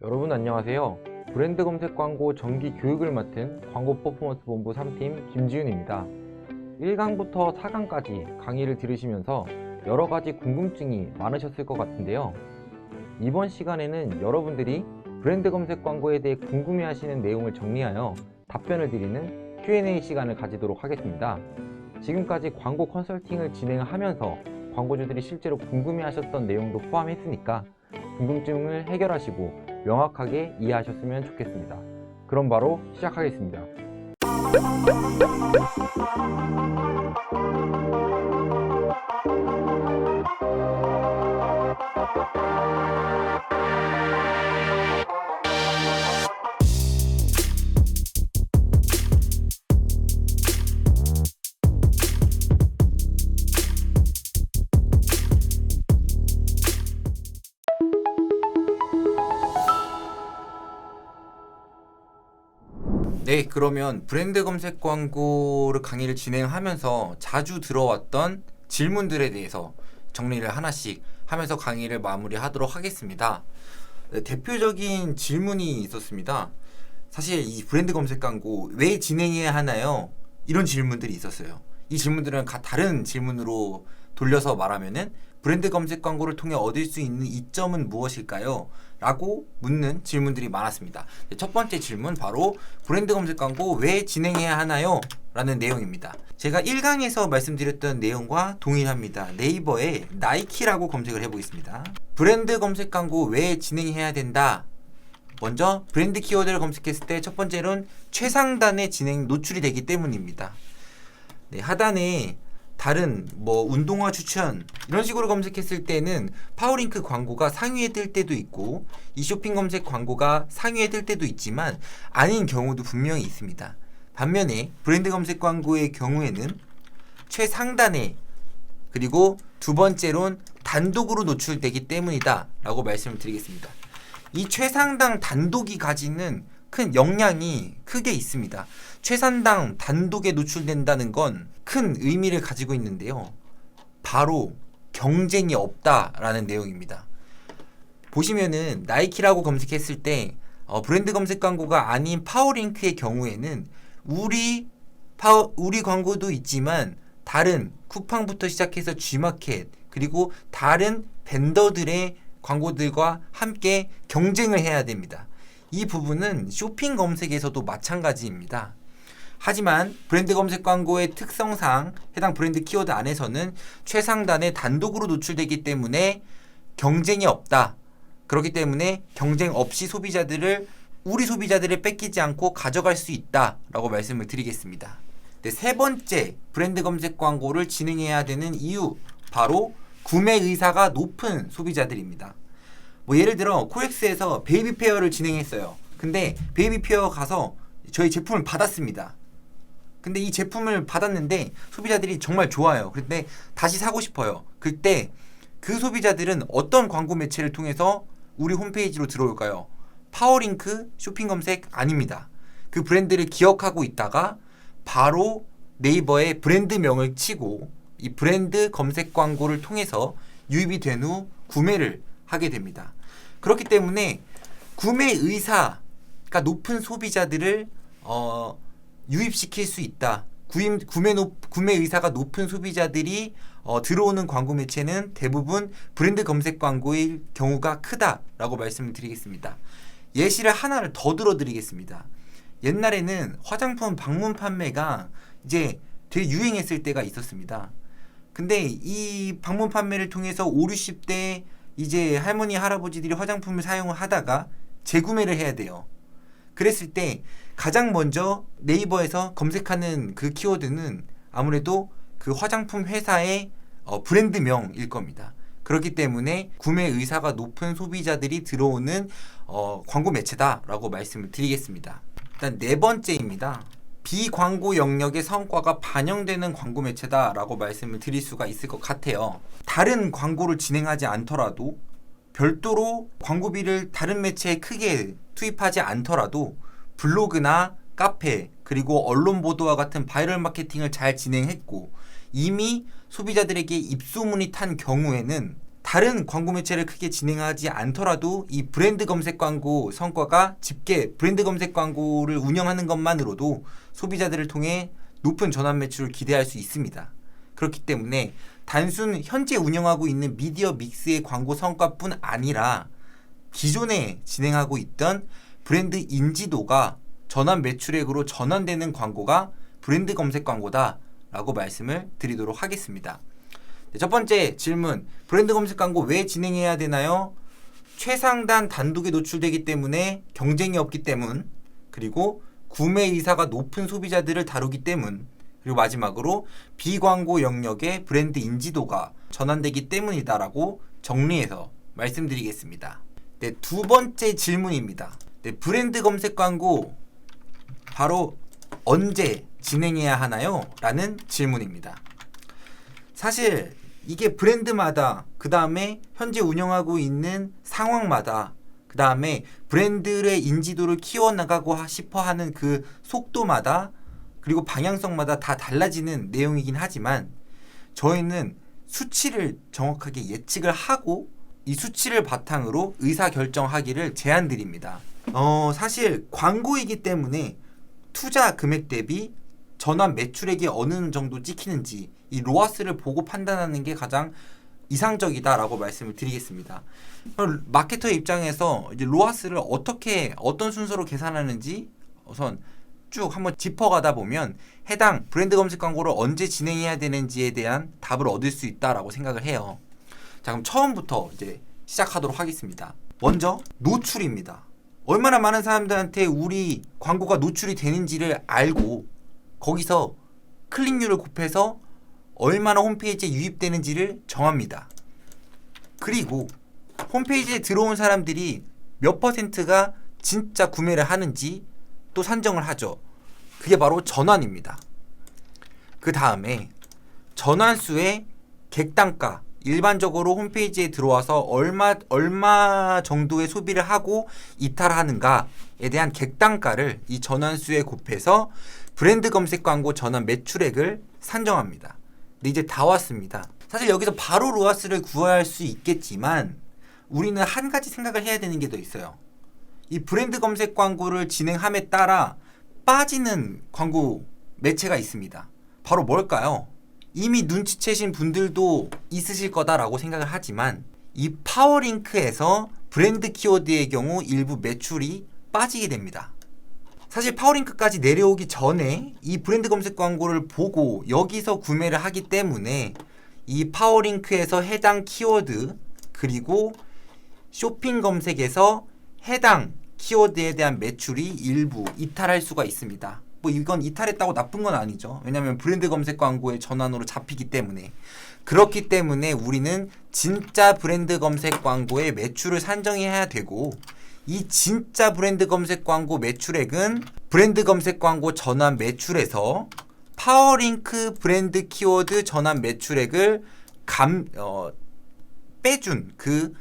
여러분 안녕하세요. 브랜드 검색 광고 정기 교육을 맡은 광고 퍼포먼스 본부 3팀 김지윤입니다. 1강부터 4강까지 강의를 들으시면서 여러 가지 궁금증이 많으셨을 것 같은데요. 이번 시간에는 여러분들이 브랜드 검색 광고에 대해 궁금해하시는 내용을 정리하여 답변을 드리는 Q&A 시간을 가지도록 하겠습니다. 지금까지 광고 컨설팅을 진행하면서 광고주들이 실제로 궁금해하셨던 내용도 포함했으니까 궁금증을 해결하시고 명확하게 이해하셨으면 좋겠습니다. 그럼 바로 시작하겠습니다. 네, 그러면 브랜드 검색 광고를 강의를 진행하면서 자주 들어왔던 질문들에 대해서 정리를 하나씩 하면서 강의를 마무리하도록 하겠습니다. 네, 대표적인 질문이 있었습니다. 사실 이 브랜드 검색 광고 왜 진행해야 하나요? 이런 질문들이 있었어요. 이 질문들은 다른 질문으로 돌려서 말하면은 브랜드 검색 광고를 통해 얻을 수 있는 이점은 무엇일까요? 라고 묻는 질문들이 많았습니다. 첫 번째 질문 바로 브랜드 검색 광고 왜 진행해야 하나요? 라는 내용입니다. 제가 1강에서 말씀드렸던 내용과 동일합니다. 네이버에 나이키라고 검색을 해보겠습니다. 브랜드 검색 광고 왜 진행해야 된다? 먼저 브랜드 키워드를 검색했을 때 첫 번째로는 최상단에 노출이 되기 때문입니다. 네, 하단에 다른 운동화 추천 이런 식으로 검색했을 때는 파워링크 광고가 상위에 뜰 때도 있고 이 쇼핑 검색 광고가 상위에 뜰 때도 있지만 아닌 경우도 분명히 있습니다. 반면에 브랜드 검색 광고의 경우에는 최상단에 그리고 두 번째로는 단독으로 노출되기 때문이다 라고 말씀을 드리겠습니다. 이 최상단 단독이 가지는 큰 영향이 크게 있습니다. 최상단 단독에 노출된다는 건 큰 의미를 가지고 있는데요. 바로 경쟁이 없다라는 내용입니다. 보시면은 나이키라고 검색했을 때 브랜드 검색 광고가 아닌 파워링크의 경우에는 우리 광고도 있지만 다른 쿠팡부터 시작해서 G마켓 그리고 다른 벤더들의 광고들과 함께 경쟁을 해야 됩니다. 이 부분은 쇼핑 검색에서도 마찬가지입니다. 하지만 브랜드 검색 광고의 특성상 해당 브랜드 키워드 안에서는 최상단에 단독으로 노출되기 때문에 경쟁이 없다. 그렇기 때문에 경쟁 없이 우리 소비자들을 뺏기지 않고 가져갈 수 있다라고 말씀을 드리겠습니다. 네, 세 번째 브랜드 검색 광고를 진행해야 되는 이유 바로 구매 의사가 높은 소비자들입니다. 예를 들어 코엑스에서 베이비 페어를 진행했어요. 근데 베이비 페어 가서 저희 제품을 받았습니다. 근데 이 제품을 받았는데 소비자들이 정말 좋아요. 그런데 다시 사고 싶어요. 그때 그 소비자들은 어떤 광고 매체를 통해서 우리 홈페이지로 들어올까요? 파워링크 쇼핑 검색 아닙니다. 그 브랜드를 기억하고 있다가 바로 네이버에 브랜드명을 치고 이 브랜드 검색 광고를 통해서 유입이 된 후 구매를 하게 됩니다. 그렇기 때문에 구매 의사가 높은 소비자들을 유입시킬 수 있다. 구매 의사가 높은 소비자들이 들어오는 광고 매체는 대부분 브랜드 검색 광고일 경우가 크다라고 말씀을 드리겠습니다. 예시를 하나를 더 들어드리겠습니다. 옛날에는 화장품 방문 판매가 이제 되게 유행했을 때가 있었습니다. 근데 이 방문 판매를 통해서 5, 60대 이제 할머니, 할아버지들이 화장품을 사용을 하다가 재구매를 해야 돼요. 그랬을 때 가장 먼저 네이버에서 검색하는 그 키워드는 아무래도 그 화장품 회사의 브랜드명일 겁니다. 그렇기 때문에 구매 의사가 높은 소비자들이 들어오는 광고 매체다라고 말씀을 드리겠습니다. 일단 네 번째입니다. 비광고 영역의 성과가 반영되는 광고 매체다라고 말씀을 드릴 수가 있을 것 같아요. 다른 광고를 진행하지 않더라도 별도로 광고비를 다른 매체에 크게 투입하지 않더라도 블로그나 카페 그리고 언론 보도와 같은 바이럴 마케팅을 잘 진행했고 이미 소비자들에게 입소문이 탄 경우에는 다른 광고 매체를 크게 진행하지 않더라도 이 브랜드 검색 광고 성과가 집계 브랜드 검색 광고를 운영하는 것만으로도 소비자들을 통해 높은 전환 매출을 기대할 수 있습니다. 그렇기 때문에 단순 현재 운영하고 있는 미디어 믹스의 광고 성과뿐 아니라 기존에 진행하고 있던 브랜드 인지도가 전환 매출액으로 전환되는 광고가 브랜드 검색 광고다 라고 말씀을 드리도록 하겠습니다. 첫 번째 질문, 브랜드 검색 광고 왜 진행해야 되나요? 최상단 단독에 노출되기 때문에 경쟁이 없기 때문, 그리고 구매 의사가 높은 소비자들을 다루기 때문, 그리고 마지막으로 비광고 영역의 브랜드 인지도가 전환되기 때문이다라고 정리해서 말씀드리겠습니다. 네, 두 번째 질문입니다. 네, 브랜드 검색 광고 바로 언제 진행해야 하나요? 라는 질문입니다. 사실 이게 브랜드마다, 그 다음에 현재 운영하고 있는 상황마다, 그 다음에 브랜드의 인지도를 키워나가고 싶어 하는 그 속도마다, 그리고 방향성마다 다 달라지는 내용이긴 하지만 저희는 수치를 정확하게 예측을 하고 이 수치를 바탕으로 의사결정하기를 제안드립니다. 사실 광고이기 때문에 투자 금액 대비 전환 매출액이 어느 정도 찍히는지 이 로아스를 보고 판단하는 게 가장 이상적이다라고 말씀을 드리겠습니다. 마케터의 입장에서 이제 로아스를 어떤 순서로 계산하는지 우선 쭉 한번 짚어가다 보면 해당 브랜드 검색 광고를 언제 진행해야 되는지에 대한 답을 얻을 수 있다라고 생각을 해요. 자, 그럼 처음부터 이제 시작하도록 하겠습니다. 먼저 노출입니다. 얼마나 많은 사람들한테 우리 광고가 노출이 되는지를 알고 거기서 클릭률을 곱해서 얼마나 홈페이지에 유입되는지를 정합니다. 그리고 홈페이지에 들어온 사람들이 몇 퍼센트가 진짜 구매를 하는지 또 산정을 하죠. 그게 바로 전환입니다. 그 다음에 전환수의 객단가, 일반적으로 홈페이지에 들어와서 얼마 정도의 소비를 하고 이탈하는가에 대한 객단가를 이 전환수에 곱해서 브랜드 검색 광고 전환 매출액을 산정합니다. 근데 이제 다 왔습니다. 사실 여기서 바로 로아스를 구할 수 있겠지만 우리는 한 가지 생각을 해야 되는 게 더 있어요. 이 브랜드 검색 광고를 진행함에 따라 빠지는 광고 매체가 있습니다. 바로 뭘까요? 이미 눈치채신 분들도 있으실 거다라고 생각을 하지만 이 파워링크에서 브랜드 키워드의 경우 일부 매출이 빠지게 됩니다. 사실 파워링크까지 내려오기 전에 이 브랜드 검색 광고를 보고 여기서 구매를 하기 때문에 이 파워링크에서 해당 키워드 그리고 쇼핑 검색에서 해당 키워드에 대한 매출이 일부 이탈할 수가 있습니다. 뭐 이건 이탈했다고 나쁜 건 아니죠. 왜냐하면 브랜드 검색 광고의 전환으로 잡히기 때문에. 그렇기 때문에 우리는 진짜 브랜드 검색 광고의 매출을 산정해야 되고 이 진짜 브랜드 검색 광고 매출액은 브랜드 검색 광고 전환 매출에서 파워링크 브랜드 키워드 전환 매출액을 빼준 그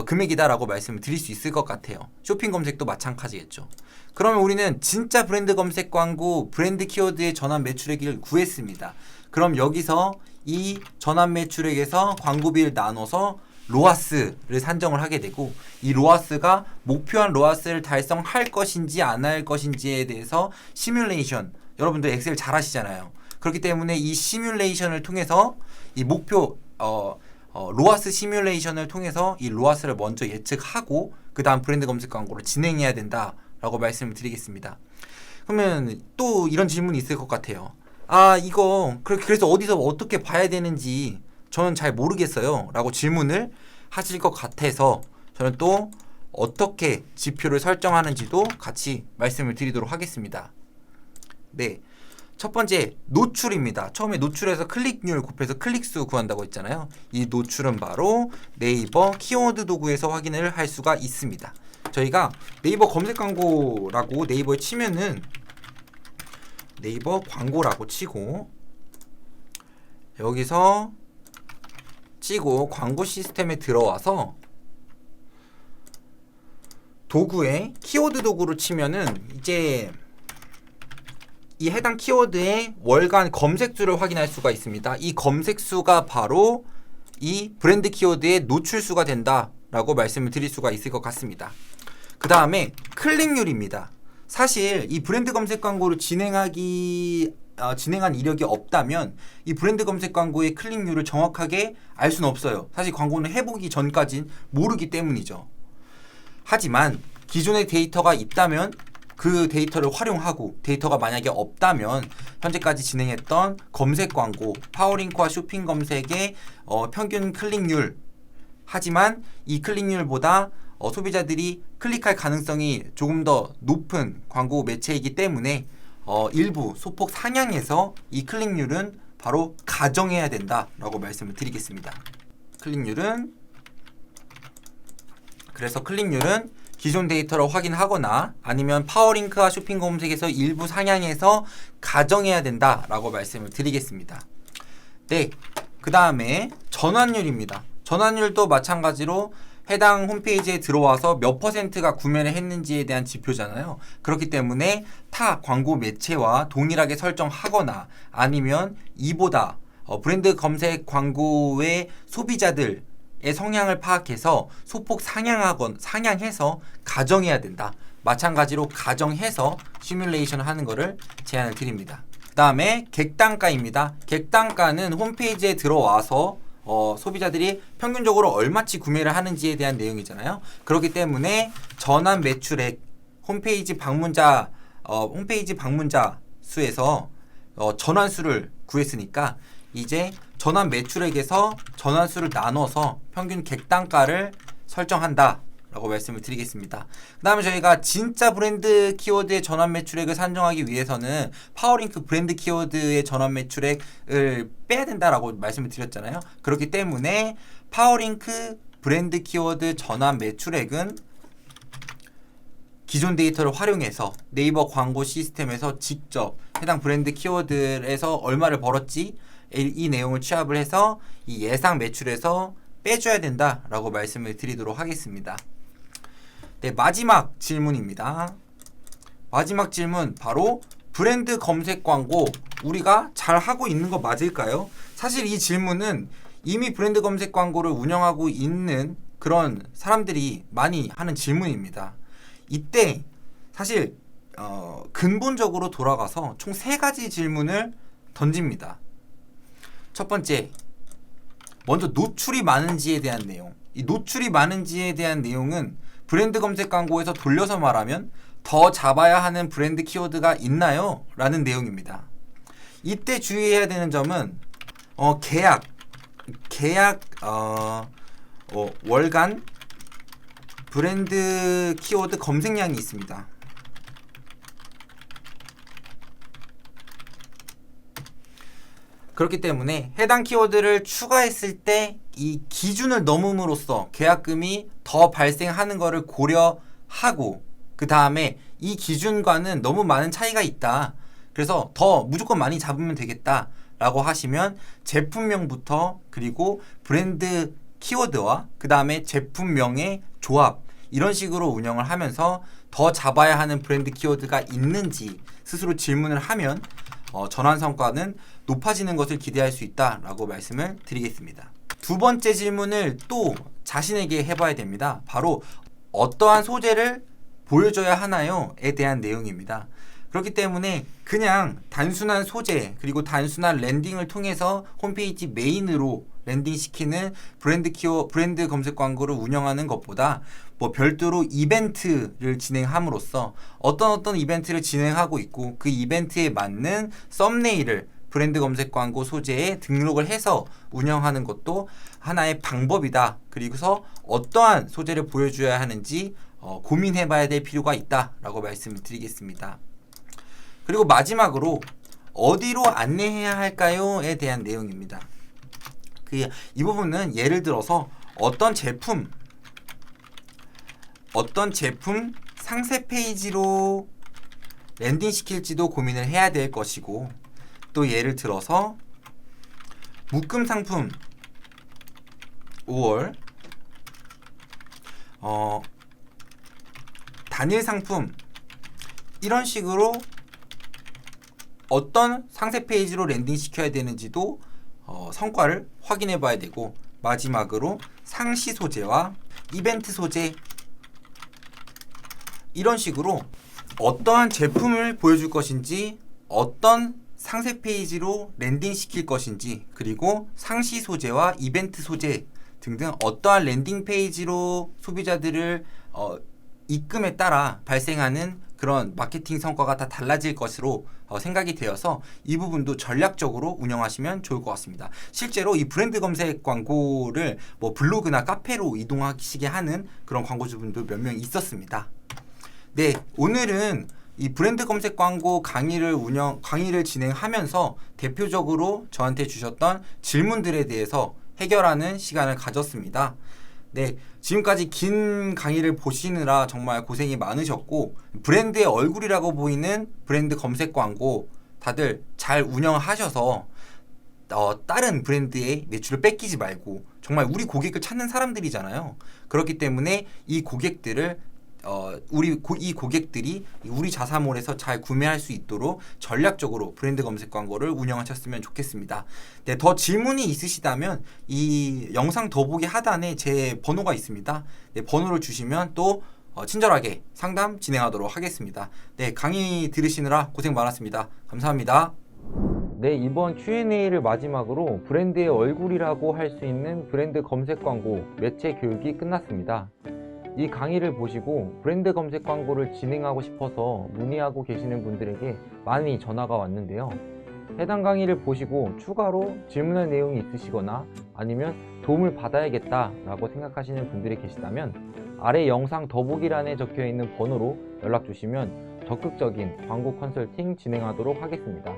금액이다라고 말씀을 드릴 수 있을 것 같아요. 쇼핑 검색도 마찬가지겠죠. 그러면 우리는 진짜 브랜드 검색 광고 브랜드 키워드의 전환 매출액을 구했습니다. 그럼 여기서 이 전환 매출액에서 광고비를 나눠서 로아스를 산정을 하게 되고 이 로아스가 목표한 로아스를 달성할 것인지 안 할 것인지에 대해서 시뮬레이션, 여러분들 엑셀 잘 하시잖아요. 그렇기 때문에 이 시뮬레이션을 통해서 이 목표 로아스 시뮬레이션을 통해서 이 로아스를 먼저 예측하고 그 다음 브랜드 검색 광고를 진행해야 된다라고 말씀을 드리겠습니다. 그러면 또 이런 질문이 있을 것 같아요. 이거 그래서 어디서 어떻게 봐야 되는지 저는 잘 모르겠어요 라고 질문을 하실 것 같아서 저는 또 어떻게 지표를 설정하는지도 같이 말씀을 드리도록 하겠습니다. 네, 첫 번째 노출입니다. 처음에 노출에서 클릭률 곱해서 클릭수 구한다고 했잖아요. 이 노출은 바로 네이버 키워드 도구에서 확인을 할 수가 있습니다. 저희가 네이버 검색 광고라고 네이버에 치면은 네이버 광고라고 치고 여기서 치고 광고 시스템에 들어와서 도구에 키워드 도구로 치면은 이제 이 해당 키워드의 월간 검색수를 확인할 수가 있습니다. 이 검색수가 바로 이 브랜드 키워드의 노출수가 된다라고 말씀을 드릴 수가 있을 것 같습니다. 그 다음에 클릭률입니다. 사실 이 브랜드 검색 광고를 진행한 이력이 없다면 이 브랜드 검색 광고의 클릭률을 정확하게 알 수는 없어요. 사실 광고는 해보기 전까진 모르기 때문이죠. 하지만 기존의 데이터가 있다면 그 데이터를 활용하고, 데이터가 만약에 없다면 현재까지 진행했던 검색 광고, 파워링크와 쇼핑 검색의 평균 클릭률, 하지만 이 클릭률보다 소비자들이 클릭할 가능성이 조금 더 높은 광고 매체이기 때문에 일부 소폭 상향해서 이 클릭률은 바로 가정해야 된다라고 말씀을 드리겠습니다. 그래서 클릭률은 기존 데이터를 확인하거나 아니면 파워링크와 쇼핑 검색에서 일부 상향해서 가정해야 된다라고 말씀을 드리겠습니다. 네, 그 다음에 전환율입니다. 전환율도 마찬가지로 해당 홈페이지에 들어와서 몇 %가 구매를 했는지에 대한 지표잖아요. 그렇기 때문에 타 광고 매체와 동일하게 설정하거나 아니면 이보다 브랜드 검색 광고의 소비자들의 성향을 파악해서 소폭 상향해서 가정해야 된다. 마찬가지로 가정해서 시뮬레이션을 하는 것을 제안을 드립니다. 그 다음에 객단가입니다. 객단가는 홈페이지에 들어와서 소비자들이 평균적으로 얼마치 구매를 하는지에 대한 내용이잖아요. 그렇기 때문에 전환 매출액 홈페이지 방문자 수에서 전환수를 구했으니까 이제 전환 매출액에서 전환수를 나눠서 평균 객단가를 설정한다 라고 말씀을 드리겠습니다. 그 다음에 저희가 진짜 브랜드 키워드의 전환 매출액을 산정하기 위해서는 파워링크 브랜드 키워드의 전환 매출액을 빼야 된다라고 말씀을 드렸잖아요. 그렇기 때문에 파워링크 브랜드 키워드 전환 매출액은 기존 데이터를 활용해서 네이버 광고 시스템에서 직접 해당 브랜드 키워드에서 얼마를 벌었지, 이 내용을 취합을 해서 이 예상 매출에서 빼줘야 된다라고 말씀을 드리도록 하겠습니다. 네, 마지막 질문입니다. 마지막 질문 바로 브랜드 검색 광고 우리가 잘 하고 있는 거 맞을까요? 사실 이 질문은 이미 브랜드 검색 광고를 운영하고 있는 그런 사람들이 많이 하는 질문입니다. 이때 사실 근본적으로 돌아가서 총 3가지 질문을 던집니다. 첫 번째, 먼저 노출이 많은지에 대한 내용. 이 노출이 많은지에 대한 내용은 브랜드 검색 광고에서 돌려서 말하면 더 잡아야 하는 브랜드 키워드가 있나요? 라는 내용입니다. 이때 주의해야 되는 점은 계약 월간 브랜드 키워드 검색량이 있습니다. 그렇기 때문에 해당 키워드를 추가했을 때 이 기준을 넘음으로써 계약금이 더 발생하는 것을 고려하고, 그 다음에 이 기준과는 너무 많은 차이가 있다, 그래서 더 무조건 많이 잡으면 되겠다 라고 하시면 제품명부터 그리고 브랜드 키워드와 그 다음에 제품명의 조합, 이런 식으로 운영을 하면서 더 잡아야 하는 브랜드 키워드가 있는지 스스로 질문을 하면 전환 성과는 높아지는 것을 기대할 수 있다라고 말씀을 드리겠습니다. 두 번째 질문을 또 자신에게 해봐야 됩니다. 바로 어떠한 소재를 보여줘야 하나요?에 대한 내용입니다. 그렇기 때문에 그냥 단순한 소재 그리고 단순한 랜딩을 통해서 홈페이지 메인으로 랜딩시키는 브랜드 검색 광고를 운영하는 것보다 별도로 이벤트를 진행함으로써 어떤 이벤트를 진행하고 있고 그 이벤트에 맞는 썸네일을 브랜드 검색 광고 소재에 등록을 해서 운영하는 것도 하나의 방법이다. 그리고서 어떠한 소재를 보여줘야 하는지 고민해봐야 될 필요가 있다라고 말씀을 드리겠습니다. 그리고 마지막으로 어디로 안내해야 할까요?에 대한 내용입니다. 이 부분은 예를 들어서 어떤 제품 상세 페이지로 랜딩 시킬지도 고민을 해야 될 것이고, 또 예를 들어서 묶음 상품 5월, 단일 상품, 이런 식으로 어떤 상세 페이지로 랜딩 시켜야 되는지도 성과를 확인해 봐야 되고, 마지막으로 상시 소재와 이벤트 소재, 이런 식으로 어떠한 제품을 보여줄 것인지, 어떤 상세 페이지로 랜딩 시킬 것인지, 그리고 상시 소재와 이벤트 소재 등등 어떠한 랜딩 페이지로 소비자들을 입금에 따라 발생하는 그런 마케팅 성과가 다 달라질 것으로 생각이 되어서 이 부분도 전략적으로 운영하시면 좋을 것 같습니다. 실제로 이 브랜드 검색 광고를 뭐 블로그나 카페로 이동하시게 하는 그런 광고주분도 몇 명 있었습니다. 네, 오늘은 이 브랜드 검색 광고 강의를 진행하면서 대표적으로 저한테 주셨던 질문들에 대해서 해결하는 시간을 가졌습니다. 네, 지금까지 긴 강의를 보시느라 정말 고생이 많으셨고, 브랜드의 얼굴이라고 보이는 브랜드 검색 광고 다들 잘 운영하셔서 다른 브랜드의 매출을 뺏기지 말고, 정말 우리 고객을 찾는 사람들이잖아요. 그렇기 때문에 이 고객들을 이 고객들이 우리 자사몰에서 잘 구매할 수 있도록 전략적으로 브랜드 검색 광고를 운영하셨으면 좋겠습니다. 네, 더 질문이 있으시다면 이 영상 더보기 하단에 제 번호가 있습니다. 네, 번호를 주시면 또 친절하게 상담 진행하도록 하겠습니다. 네, 강의 들으시느라 고생 많았습니다. 감사합니다. 네, 이번 Q&A를 마지막으로 브랜드의 얼굴이라고 할 수 있는 브랜드 검색 광고 매체 교육이 끝났습니다. 이 강의를 보시고 브랜드 검색 광고를 진행하고 싶어서 문의하고 계시는 분들에게 많이 전화가 왔는데요. 해당 강의를 보시고 추가로 질문할 내용이 있으시거나 아니면 도움을 받아야겠다 라고 생각하시는 분들이 계시다면 아래 영상 더보기란에 적혀있는 번호로 연락 주시면 적극적인 광고 컨설팅 진행하도록 하겠습니다.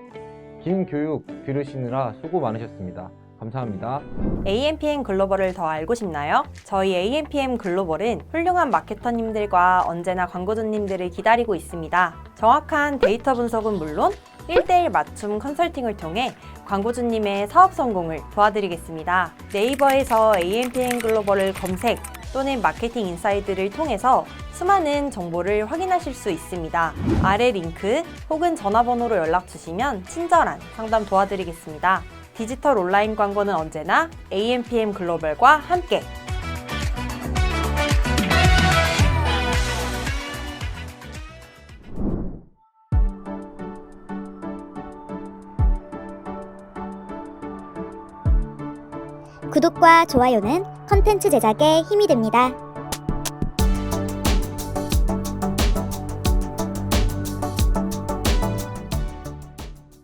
긴 교육 들으시느라 수고 많으셨습니다. 감사합니다. AMPM 글로벌을 더 알고 싶나요? 저희 AMPM 글로벌은 훌륭한 마케터님들과 언제나 광고주님들을 기다리고 있습니다. 정확한 데이터 분석은 물론 1:1 맞춤 컨설팅을 통해 광고주님의 사업 성공을 도와드리겠습니다. 네이버에서 AMPM 글로벌을 검색 또는 마케팅 인사이드를 통해서 수많은 정보를 확인하실 수 있습니다. 아래 링크 혹은 전화번호로 연락 주시면 친절한 상담 도와드리겠습니다. 디지털 온라인 광고는 언제나 AMPM 글로벌과 함께. 구독과 좋아요는 컨텐츠 제작에 힘이 됩니다.